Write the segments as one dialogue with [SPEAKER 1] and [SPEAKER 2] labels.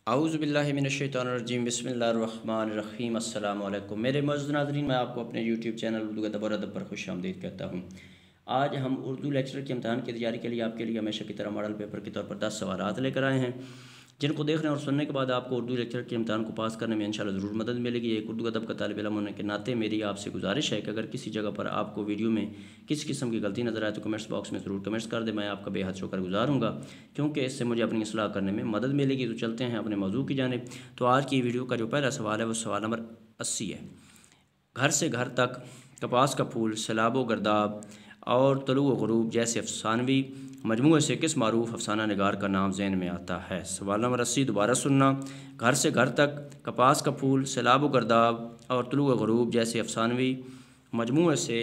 [SPEAKER 1] اعوذ باللہ من الشیطان الرجیم بسم اللہ الرحمن الرحیم السلام علیکم میرے معزز ناظرین، میں آپ کو اپنے یوٹیوب چینل اردو ادب اور ادب پر خوش آمدید کہتا ہوں۔ آج ہم اردو لیکچر کے امتحان کی تیاری کے لیے آپ کے لیے ہمیشہ کی طرح ماڈل پیپر کے طور پر 10 سوالات لے کر آئے ہیں، جن کو دیکھنے اور سننے کے بعد آپ کو اردو لیکچر کے امتحان کو پاس کرنے میں انشاءاللہ ضرور مدد ملے گی۔ ایک اردو ادب کا طالب علم ہونے کے ناطے میری آپ سے گزارش ہے کہ اگر کسی جگہ پر آپ کو ویڈیو میں کسی قسم کی غلطی نظر آئے تو کمنٹس باکس میں ضرور کمنٹس کر دیں، میں آپ کا بے حد شکر گزار ہوں گا، کیونکہ اس سے مجھے اپنی اصلاح کرنے میں مدد ملے گی۔ تو چلتے ہیں اپنے موضوع کی جانب۔ تو آج کی ویڈیو کا جو پہلا سوال ہے وہ سوال نمبر 80 ہے۔ گھر سے گھر تک، کپاس کا پھول، سیلاب و گرداب اور طلوع و غروب جیسے افسانوی مجموعے سے کس معروف افسانہ نگار کا نام ذہن میں آتا ہے؟ سوال نمبر 80 دوبارہ سننا۔ گھر سے گھر تک، کپاس کا پھول، سیلاب و گرداب اور طلوع و غروب جیسے افسانوی مجموعے سے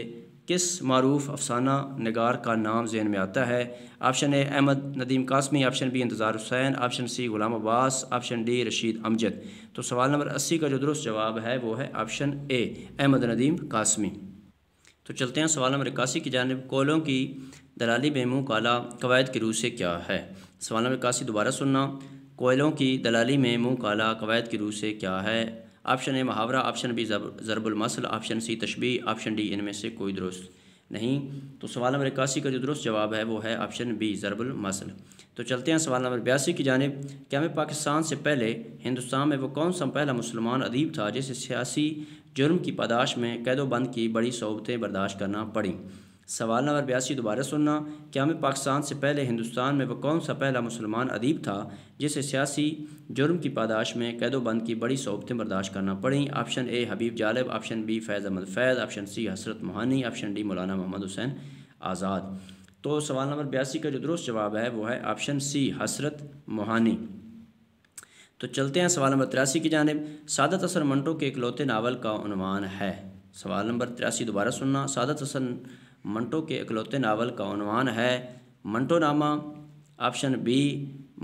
[SPEAKER 1] کس معروف افسانہ نگار کا نام ذہن میں آتا ہے؟ آپشن اے احمد ندیم قاسمی، آپشن بی انتظار حسین، option C Ghulam Abbas, option D Rashid امجد۔ تو سوال نمبر 80 کا جو درست جواب ہے وہ ہے آپشن اے احمد ندیم قاسمی۔ تو چلتے ہیں سوال نمبر 81 کی جانب۔ کوئلوں کی دلالی میں منہ کالا قواعد کی روح سے کیا ہے؟ سوال نمبر 81 دوبارہ سننا۔ کوئلوں کی دلالی میں منہ کالا قواعد کی روح سے کیا ہے؟ آپشن اے محاورہ، آپشن بی ضرب المثل، آپشن سی تشبیہ، آپشن ڈی ان میں سے کوئی درست نہیں۔ تو سوال نمبر 81 کا جو درست جواب ہے وہ ہے آپشن بی ضرب المثل۔ تو چلتے ہیں سوال نمبر 82 کی جانب۔ قیام پاکستان سے پہلے ہندوستان میں وہ کون سا پہلا مسلمان ادیب تھا جسے سیاسی جرم کی پاداش میں قید و بند کی بڑی صعوبتیں برداشت کرنا پڑیں؟ سوال نمبر 82 دوبارہ سننا۔ قیام پاکستان سے پہلے ہندوستان میں وہ کون سا پہلا مسلمان ادیب تھا جسے سیاسی جرم کی پاداش میں قید و بند کی بڑی صعوبتیں برداشت کرنا پڑیں؟ آپشن اے حبیب جالب، آپشن بی فیض احمد فیض، option C Hasrat Mohani, option D مولانا محمد حسین آزاد۔ تو سوال نمبر 82 کا جو درست جواب ہے وہ ہے آپشن سی حسرت موہانی۔ تو چلتے ہیں سوال نمبر 83 کی جانب۔ سعادت حسن منٹو کے اکلوتے ناول کا عنوان ہے؟ سوال نمبر 83 دوبارہ سننا۔ سعادت حسن منٹو کے اکلوتے ناول کا عنوان ہے Manto Nama, option B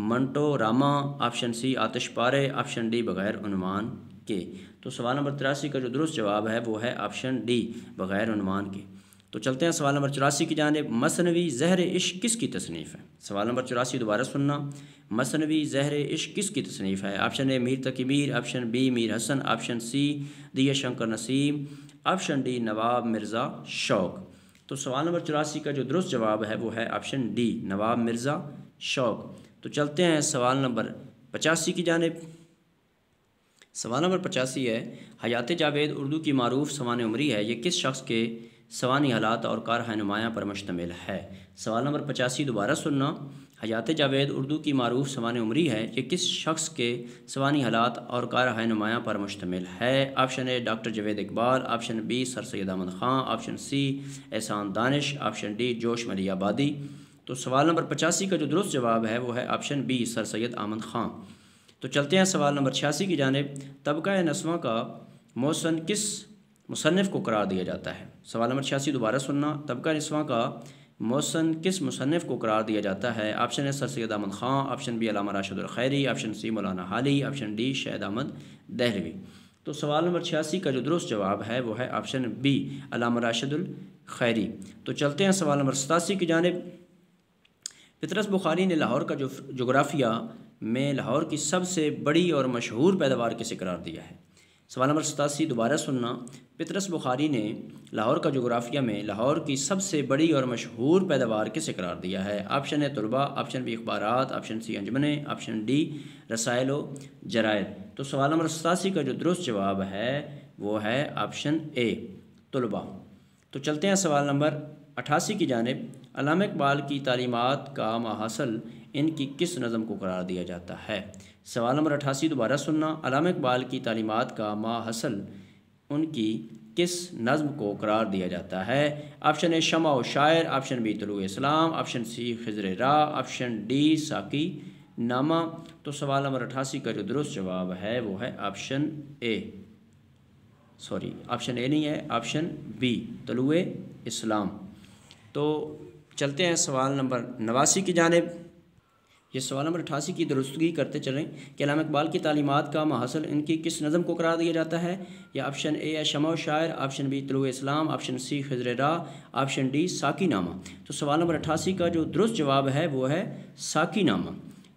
[SPEAKER 1] Manto Rama, option C Atish Pare, option D بغیر عنوان کے۔ تو سوال نمبر 83 کا جو درست جواب ہے وہ ہے آپشن ڈی بغیر عنوان کے۔ تو چلتے ہیں سوال نمبر 84 کی جانب۔ مثنوی زہر عشق کس کی تصنیف ہے؟ سوال نمبر 84 دوبارہ سننا۔ مثنوی زہر عشق کس کی تصنیف ہے؟ آپشن اے میر تقی میر، آپشن بی میر حسن، آپشن سی دیا شنکر نسیم، آپشن ڈی نواب مرزا شوق۔ تو سوال نمبر 84 کا جو درست جواب ہے وہ ہے آپشن ڈی نواب مرزا شوق۔ تو چلتے ہیں سوال نمبر 85 کی جانب۔ سوال نمبر 85 ہے، حیات جاوید اردو کی معروف سوانح عمری ہے، یہ کس شخص کے سوانحی حالات اور کارہ نمایاں پر مشتمل ہے؟ سوال نمبر 85 دوبارہ سننا۔ حیات جاوید اردو کی معروف سوانح عمری ہے، یہ کس شخص کے سوانحی حالات اور کارہ نمایاں پر مشتمل ہے؟ Option A doctor Javed Iqbal, option B sir Syed Ahmad Khan, option C Ehsan Danish, option D Josh ملی آبادی۔ تو سوال نمبر 85 کا جو درست جواب ہے وہ ہے option B sir Syed Ahmad Khan. تو چلتے ہیں سوال نمبر 86 کی جانب۔ طبقہ نسواں کا محسن کس مصنف کو قرار دیا جاتا ہے؟ سوال نمبر 86 دوبارہ سننا۔ طبقہ نسواں کا محسن کس مصنف کو قرار دیا جاتا ہے؟ آپشن اے سر سید احمد خان، آپشن بی علامہ راشد الخیری، آپشن سی مولانا حالی، آپشن ڈی شہید احمد دہلوی۔ تو سوال نمبر 86 کا جو درست جواب ہے وہ ہے آپشن بی علامہ راشد الخیری۔ تو چلتے ہیں سوال نمبر 87 کی جانب۔ پطرس بخاری نے لاہور کا جغرافیہ میں لاہور کی سب سے بڑی اور مشہور پیداوار کسے قرار دیا ہے؟ سوال نمبر 87 دوبارہ سننا۔ پطرس بخاری نے لاہور کا جغرافیہ میں لاہور کی سب سے بڑی اور مشہور پیداوار کسے قرار دیا ہے؟ آپشن اے طلباء، آپشن بی اخبارات، آپشن سی انجمنیں، آپشن ڈی رسائل و جرائد۔ تو سوال نمبر 87 کا جو درست جواب ہے وہ ہے آپشن اے طلباء۔ تو چلتے ہیں سوال نمبر 88 کی جانب۔ علامہ اقبال کی تعلیمات کا ماحصل ان کی کس نظم کو قرار دیا جاتا ہے؟ سوال نمبر 88 دوبارہ سننا۔ علامہ اقبال کی تعلیمات کا ماحصل ان کی کس نظم کو قرار دیا جاتا ہے؟ آپشن اے شمع و شاعر، آپشن بی طلوع اسلام، آپشن سی خضر راہ، آپشن ڈی ساقی نامہ۔ تو سوال نمبر 88 کا جو درست جواب ہے وہ ہے آپشن نہیں ہے، آپشن بی طلوع اسلام۔ تو چلتے ہیں سوال نمبر 89 کی جانب۔ یہ سوال نمبر 88 کی درستگی کرتے چلیں کہ علامہ اقبال کی تعلیمات کا ماحصل ان کی کس نظم کو قرار دیا جاتا ہے؟ یا آپشن اے ہے شمع و شاعر، آپشن بی طلوع اسلام، آپشن سی خضر راہ، آپشن ڈی ساقی نامہ۔ تو سوال نمبر 88 کا جو درست جواب ہے وہ ہے ساقی نامہ۔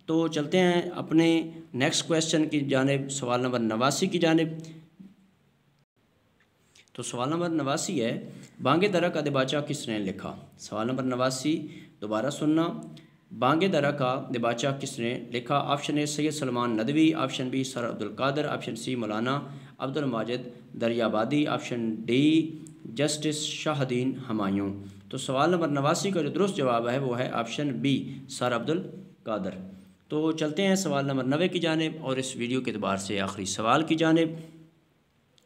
[SPEAKER 1] تو چلتے ہیں اپنے نیکسٹ کویسچن کی جانب، سوال نمبر 89 کی جانب۔ تو سوال نمبر 89 ہے، بانگ درا کا دباچہ کس نے لکھا؟ سوال نمبر 89 دوبارہ سننا، بانگ درا کا دباچہ کس نے لکھا؟ آپشن اے سید سلمان ندوی، آپشن بی سر عبدالقادر، آپشن سی مولانا Abdul Majid Daryabadi, option D justice شاہ الدین ہمایوں۔ تو سوال نمبر 89 کا جو درست جواب ہے وہ ہے آپشن بی سر عبدالقادر۔ تو چلتے ہیں سوال نمبر 90 کی جانب اور اس ویڈیو کے اعتبار سے آخری سوال کی جانب۔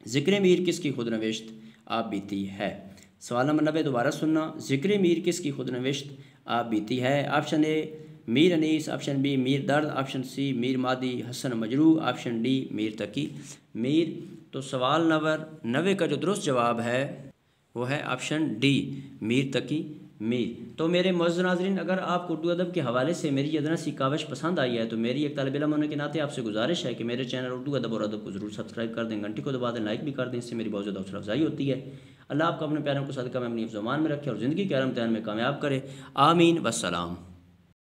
[SPEAKER 1] ذکر میر کس کی خود نوشت آپ بیتی ہے؟ سوال نمبر 90 دوبارہ سننا، ذکر میر کس کی خود نوشت آپ بیتی ہے؟ آپشن اے میر انیس، آپشن بی میر درد، آپشن سی میر مادی حسن مجروح، آپشن ڈی میر تقی میر۔ تو سوال نمبر 90 کا جو درست جواب ہے وہ ہے آپشن ڈی میر تقی میر۔ تو میرے معزز ناظرین، اگر آپ کو اردو ادب کے حوالے سے میری یہ ادنا سی کاوش پسند آئی ہے تو میری ایک طالب علم ہونے کے ناطے آپ سے گزارش ہے کہ میرے چینل اردو ادب اور ادب کو ضرور سبسکرائب کر دیں، گھنٹی کو دبا دیں، لائک بھی کر دیں، اس سے میری بہت زیادہ حوصلہ افزائی ہوتی ہے۔ اللہ آپ کو اپنے پیاروں کو صدقہ میں اپنی حفظ و امان میں رکھے اور زندگی کے ہر امتحان میں کامیاب کرے، آمین والسلام۔